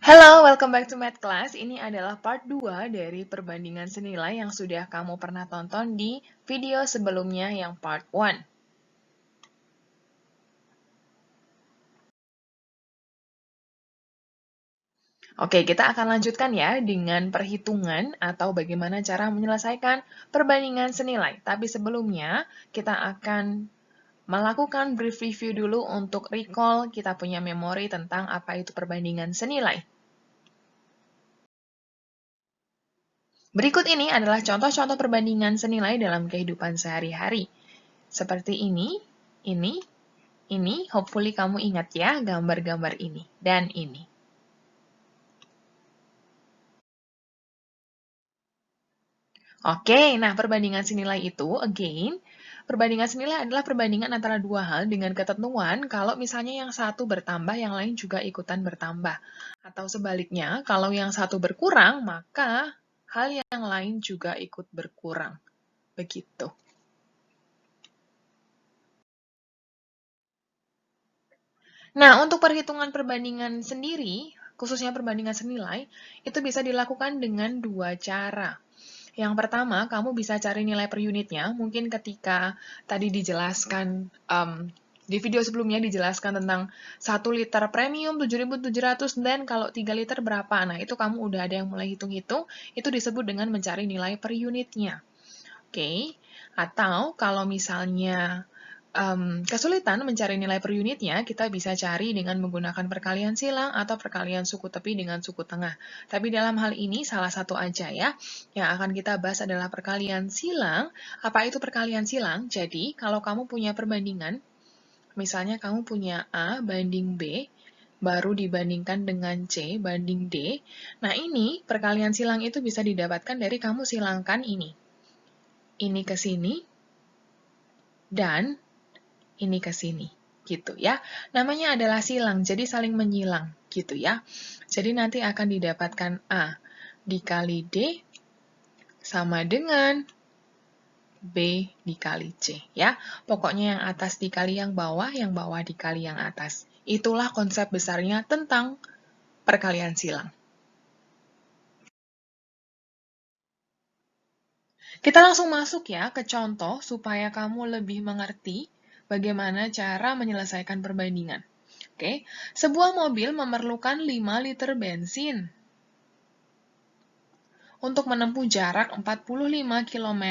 Halo, welcome back to Math Class. Ini adalah part 2 dari perbandingan senilai yang sudah kamu pernah tonton di video sebelumnya yang part 1. Oke, kita akan lanjutkan ya dengan perhitungan atau bagaimana cara menyelesaikan perbandingan senilai. Tapi sebelumnya, kita akan melakukan brief review dulu untuk recall kita punya memori tentang apa itu perbandingan senilai. Berikut ini adalah contoh-contoh perbandingan senilai dalam kehidupan sehari-hari. Seperti ini, hopefully kamu ingat ya gambar-gambar ini, dan ini. Oke, nah perbandingan senilai itu, again, perbandingan senilai adalah perbandingan antara dua hal dengan ketentuan kalau misalnya yang satu bertambah, yang lain juga ikutan bertambah. Atau sebaliknya, kalau yang satu berkurang, maka hal yang lain juga ikut berkurang. Begitu. Nah, untuk perhitungan perbandingan sendiri, khususnya perbandingan senilai, itu bisa dilakukan dengan dua cara. Yang pertama, kamu bisa cari nilai per unitnya. Mungkin ketika tadi dijelaskan, di video sebelumnya dijelaskan tentang 1 liter premium 7.700 dan kalau 3 liter berapa. Nah, itu kamu udah ada yang mulai hitung-hitung, itu disebut dengan mencari nilai per unitnya. Oke, atau kalau misalnya kesulitan mencari nilai per unitnya, kita bisa cari dengan menggunakan perkalian silang atau perkalian suku tepi dengan suku tengah. Tapi dalam hal ini, salah satu aja ya, yang akan kita bahas adalah perkalian silang. Apa itu perkalian silang? Jadi, kalau kamu punya perbandingan, misalnya kamu punya A banding B, baru dibandingkan dengan C banding D. Nah, ini perkalian silang itu bisa didapatkan dari kamu silangkan ini. Ini ke sini, dan ini ke sini, gitu ya. Namanya adalah silang, jadi saling menyilang, gitu ya. Jadi nanti akan didapatkan A dikali D sama dengan B dikali C, ya. Pokoknya yang atas dikali yang bawah dikali yang atas. Itulah konsep besarnya tentang perkalian silang. Kita langsung masuk ya ke contoh supaya kamu lebih mengerti bagaimana cara menyelesaikan perbandingan. Oke, sebuah mobil memerlukan 5 liter bensin untuk menempuh jarak 45 km.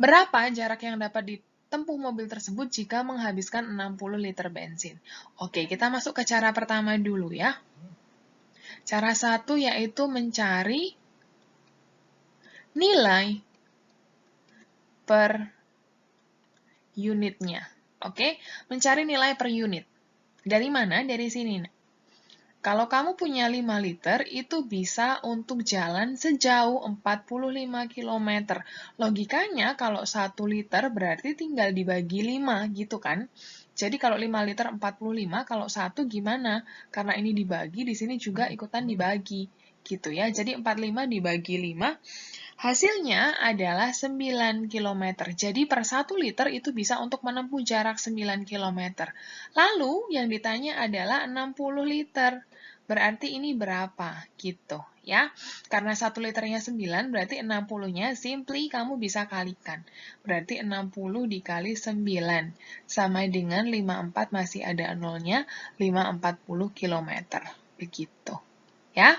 Berapa jarak yang dapat ditempuh mobil tersebut jika menghabiskan 60 liter bensin? Oke, kita masuk ke cara pertama dulu ya. Cara satu yaitu mencari nilai per unitnya. Oke, mencari nilai per unit. Dari mana? Dari sini. Kalau kamu punya 5 liter, itu bisa untuk jalan sejauh 45 km. Logikanya, kalau 1 liter berarti tinggal dibagi 5, gitu kan? Jadi kalau 5 liter 45, kalau 1 gimana? Karena ini dibagi, di sini juga ikutan dibagi. Gitu ya, jadi 45 dibagi 5, hasilnya adalah 9 km. Jadi per 1 liter itu bisa untuk menempuh jarak 9 km. Lalu yang ditanya adalah 60 liter. Berarti ini berapa? Gitu ya. Karena 1 liternya 9, berarti 60-nya simply kamu bisa kalikan. Berarti 60 dikali 9 sama dengan 54 masih ada nolnya, 540 km. Begitu. Ya.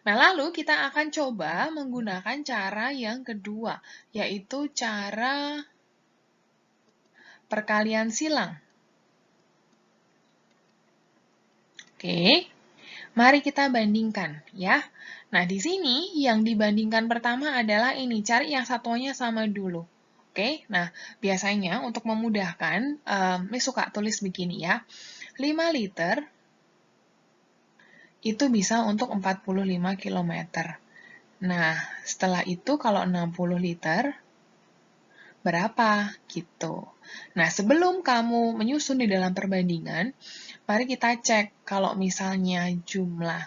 Nah, lalu kita akan coba menggunakan cara yang kedua, yaitu cara perkalian silang. Oke, mari kita bandingkan ya. Nah, di sini yang dibandingkan pertama adalah ini, cari yang satuannya sama dulu. Oke, nah biasanya untuk memudahkan, ini suka tulis begini ya, 5 liter itu bisa untuk 45 km. Nah, setelah itu kalau 60 liter, berapa? Gitu. Nah, sebelum kamu menyusun di dalam perbandingan, mari kita cek kalau misalnya jumlah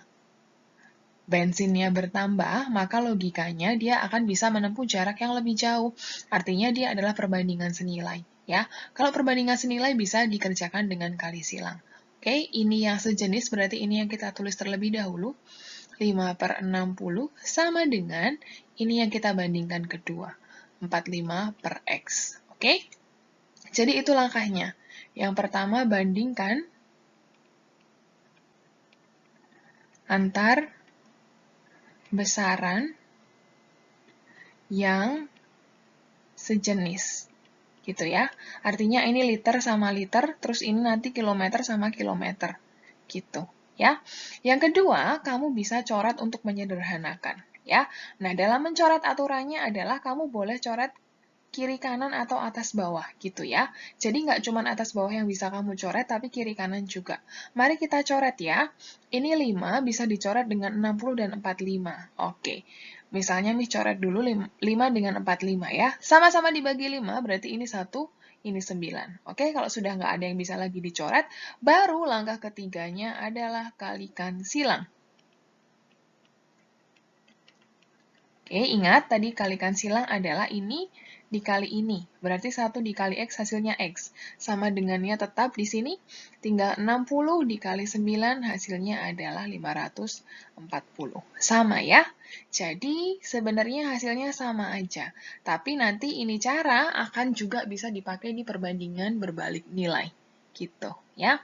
bensinnya bertambah, maka logikanya dia akan bisa menempuh jarak yang lebih jauh. Artinya dia adalah perbandingan senilai. Ya, kalau perbandingan senilai bisa dikerjakan dengan kali silang. Oke, ini yang sejenis berarti ini yang kita tulis terlebih dahulu. 5/60 sama dengan ini yang kita bandingkan kedua. 45/X. Oke? Jadi itu langkahnya. Yang pertama bandingkan antar besaran yang sejenis. Gitu ya. Artinya ini liter sama liter, terus ini nanti kilometer sama kilometer. Gitu ya. Yang kedua, kamu bisa coret untuk menyederhanakan. Ya. Nah, dalam mencoret aturannya adalah kamu boleh coret kiri kanan atau atas bawah gitu ya. Jadi nggak cuma atas bawah yang bisa kamu coret, tapi kiri kanan juga. Mari kita coret ya. Ini 5 bisa dicoret dengan 60 dan 45. Oke. Misalnya nih coret dulu 5 dengan 45 ya. Sama-sama dibagi 5, berarti ini 1, ini 9. Oke, kalau sudah nggak ada yang bisa lagi dicoret, baru langkah ketiganya adalah kalikan silang. Oke, ingat tadi kalikan silang adalah ini dikali ini. Berarti 1 dikali X hasilnya X. Sama dengannya tetap di sini, tinggal 60 dikali 9 hasilnya adalah 540. Sama ya. Jadi sebenarnya hasilnya sama aja. Tapi nanti ini cara akan juga bisa dipakai di perbandingan berbalik nilai. Gitu ya.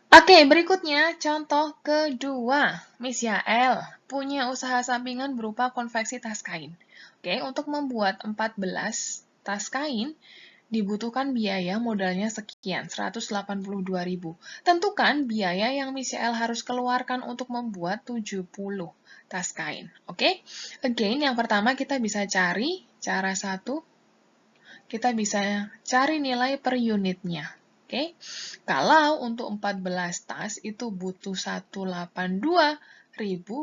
Oke, berikutnya contoh kedua. Miss Yael punya usaha sampingan berupa konveksi tas kain. Oke, untuk membuat 14 tas kain, dibutuhkan biaya modalnya sekian, 182.000. Tentukan biaya yang Miss Yael harus keluarkan untuk membuat 70 tas kain. Oke, again, yang pertama kita bisa cari cara satu, kita bisa cari nilai per unitnya. Oke, kalau untuk 14 tas itu butuh 182.000,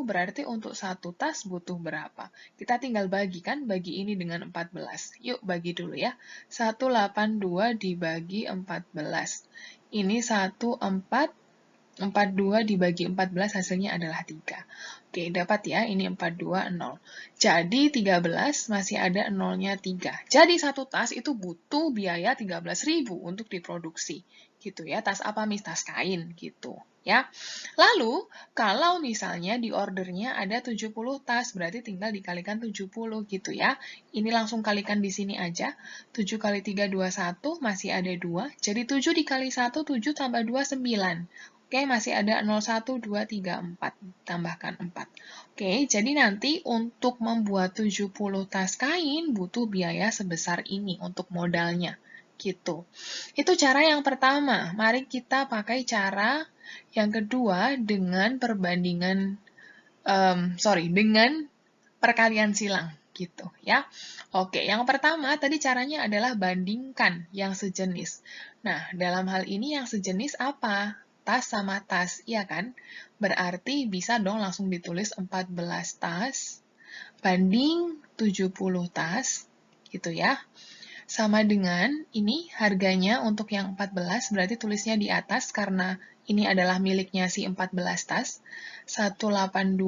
berarti untuk satu tas butuh berapa? Kita tinggal bagi kan, bagi ini dengan 14. Yuk bagi dulu ya. 182 dibagi 14. Ini 42 dibagi 14 hasilnya adalah 3. Oke, dapat ya, ini 42, 0. Jadi 13 masih ada 0-nya 3. Jadi satu tas itu butuh biaya 13.000 untuk diproduksi. Gitu ya, tas apa Miss? Tas kain gitu ya. Lalu, kalau misalnya di ordernya ada 70 tas, berarti tinggal dikalikan 70 gitu ya. Ini langsung kalikan di sini aja. 7 kali 3, 21, masih ada 2. Jadi 7 dikali 1, 7 tambah 2, 9. Oke, masih ada 0, 1, 2, 3, 4. Tambahkan 4. Oke, jadi nanti untuk membuat 70 tas kain butuh biaya sebesar ini untuk modalnya. Gitu. Itu cara yang pertama. Mari kita pakai cara yang kedua dengan perbandingan, dengan perkalian silang. Gitu ya. Oke, yang pertama tadi caranya adalah bandingkan yang sejenis. Nah, dalam hal ini yang sejenis apa? Tas sama tas, iya kan? Berarti bisa dong langsung ditulis 14 tas banding 70 tas, gitu ya. Sama dengan ini harganya untuk yang 14, berarti tulisnya di atas karena ini adalah miliknya si 14 tas. 182.000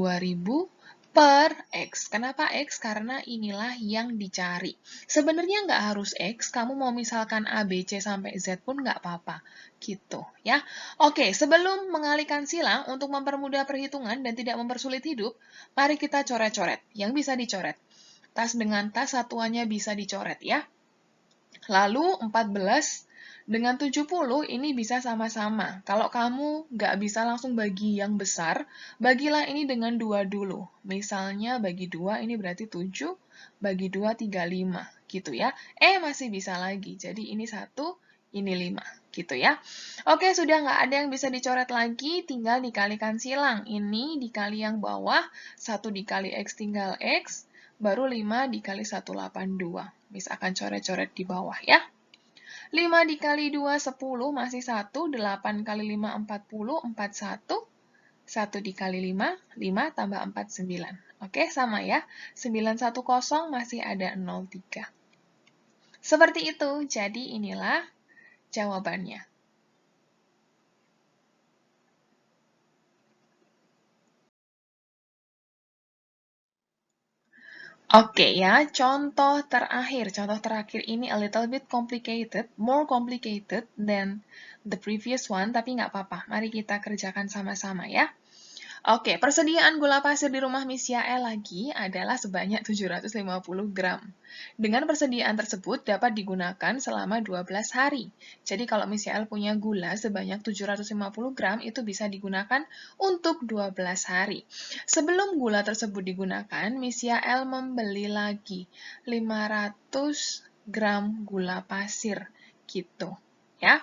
per X. Kenapa X? Karena inilah yang dicari. Sebenarnya nggak harus X, kamu mau misalkan A, B, C, sampai Z pun nggak apa-apa. Gitu ya. Oke, sebelum mengalihkan silang untuk mempermudah perhitungan dan tidak mempersulit hidup, mari kita coret-coret. Yang bisa dicoret. Tas dengan tas satuannya bisa dicoret ya. Lalu 14 dengan 70 ini bisa sama-sama. Kalau kamu nggak bisa langsung bagi yang besar, bagilah ini dengan 2 dulu. Misalnya bagi 2 ini berarti 7, bagi 2, 35. Gitu ya. Masih bisa lagi. Jadi ini 1, ini 5. Gitu ya. Oke, sudah nggak ada yang bisa dicoret lagi, tinggal dikalikan silang. Ini dikali yang bawah, 1 dikali X tinggal X, baru 5 dikali 182. Miss akan coret-coret di bawah ya. 5 dikali 2, 10, masih 1. 8 kali 5, 40, 41. 1 dikali 5, 5 tambah 4, 9. Oke, sama ya. 910 masih ada 03. Seperti itu, jadi inilah jawabannya. Oke ya, contoh terakhir ini a little bit complicated, more complicated than the previous one, tapi nggak apa-apa. Mari kita kerjakan sama-sama ya. Oke, persediaan gula pasir di rumah Miss Yael lagi adalah sebanyak 750 gram. Dengan persediaan tersebut dapat digunakan selama 12 hari. Jadi kalau Miss Yael punya gula sebanyak 750 gram, itu bisa digunakan untuk 12 hari. Sebelum gula tersebut digunakan, Miss Yael membeli lagi 500 gram gula pasir. Gitu. Ya,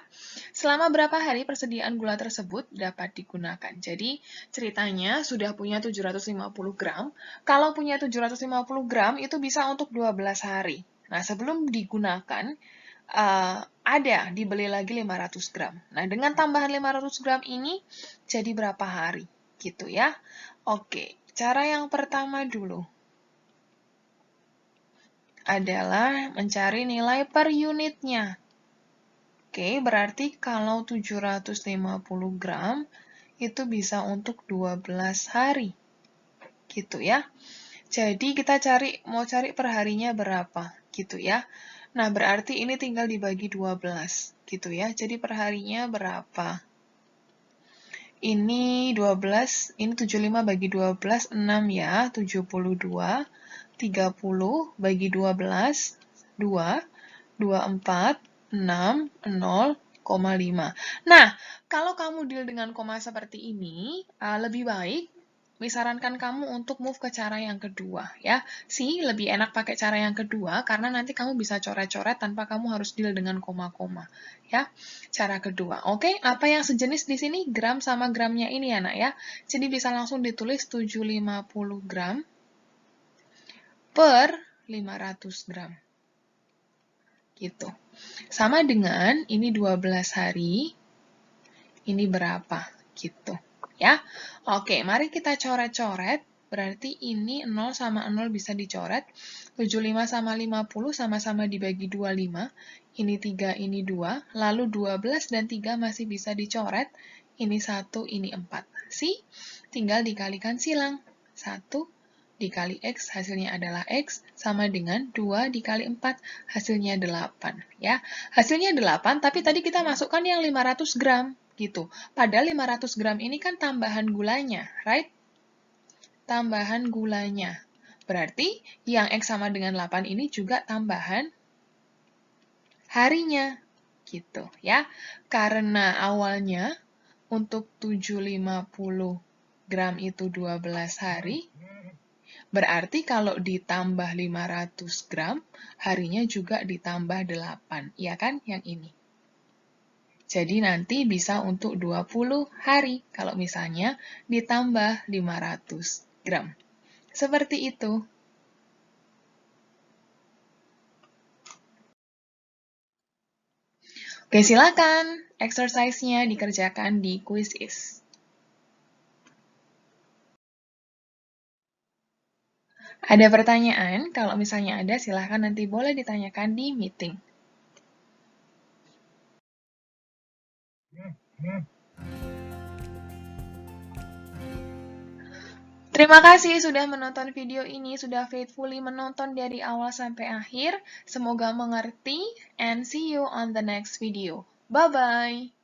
selama berapa hari persediaan gula tersebut dapat digunakan. Jadi, ceritanya sudah punya 750 gram. Kalau punya 750 gram, itu bisa untuk 12 hari. Nah, sebelum digunakan, ada dibeli lagi 500 gram. Nah, dengan tambahan 500 gram ini, jadi berapa hari? Gitu ya. Oke, cara yang pertama dulu adalah mencari nilai per unitnya. Oke, berarti kalau 750 gram itu bisa untuk 12 hari. Gitu ya. Jadi kita mau cari perharinya berapa, gitu ya. Nah, berarti ini tinggal dibagi 12, gitu ya. Jadi perharinya berapa? Ini 12, ini 75 bagi 12, 6 ya, 72. 30 bagi 12, 2. 24, 6, 0,5. Nah, kalau kamu deal dengan koma seperti ini, lebih baik disarankan kamu untuk move ke cara yang kedua ya. Lebih enak pakai cara yang kedua karena nanti kamu bisa coret-coret tanpa kamu harus deal dengan koma-koma ya. Cara kedua. Oke, apa yang sejenis di sini? Gram sama gramnya ini ya, Nak ya. Jadi bisa langsung ditulis 750 gram per 500 gram. Gitu. Sama dengan ini 12 hari, ini berapa? Gitu. Ya. Oke, mari kita coret-coret. Berarti ini 0 sama 0 bisa dicoret. 75 sama 50 sama-sama dibagi 25. Ini 3, ini 2. Lalu 12 dan 3 masih bisa dicoret. Ini 1, ini 4. Tinggal dikalikan silang. 1 dikali X, hasilnya adalah X, sama dengan 2 dikali 4, hasilnya 8. Ya. Hasilnya 8, tapi tadi kita masukkan yang 500 gram. Gitu. Padahal 500 gram ini kan tambahan gulanya, right? Tambahan gulanya. Berarti yang X sama dengan 8 ini juga tambahan harinya. Gitu ya. Karena awalnya untuk 750 gram itu 12 hari, berarti kalau ditambah 500 gram, harinya juga ditambah 8. Iya kan? Yang ini. Jadi nanti bisa untuk 20 hari kalau misalnya ditambah 500 gram. Seperti itu. Oke, silakan exercise-nya dikerjakan di Quizizz. Ada pertanyaan? Kalau misalnya ada, silahkan nanti boleh ditanyakan di meeting. Terima kasih sudah menonton video ini, sudah faithfully menonton dari awal sampai akhir. Semoga mengerti, and see you on the next video. Bye-bye!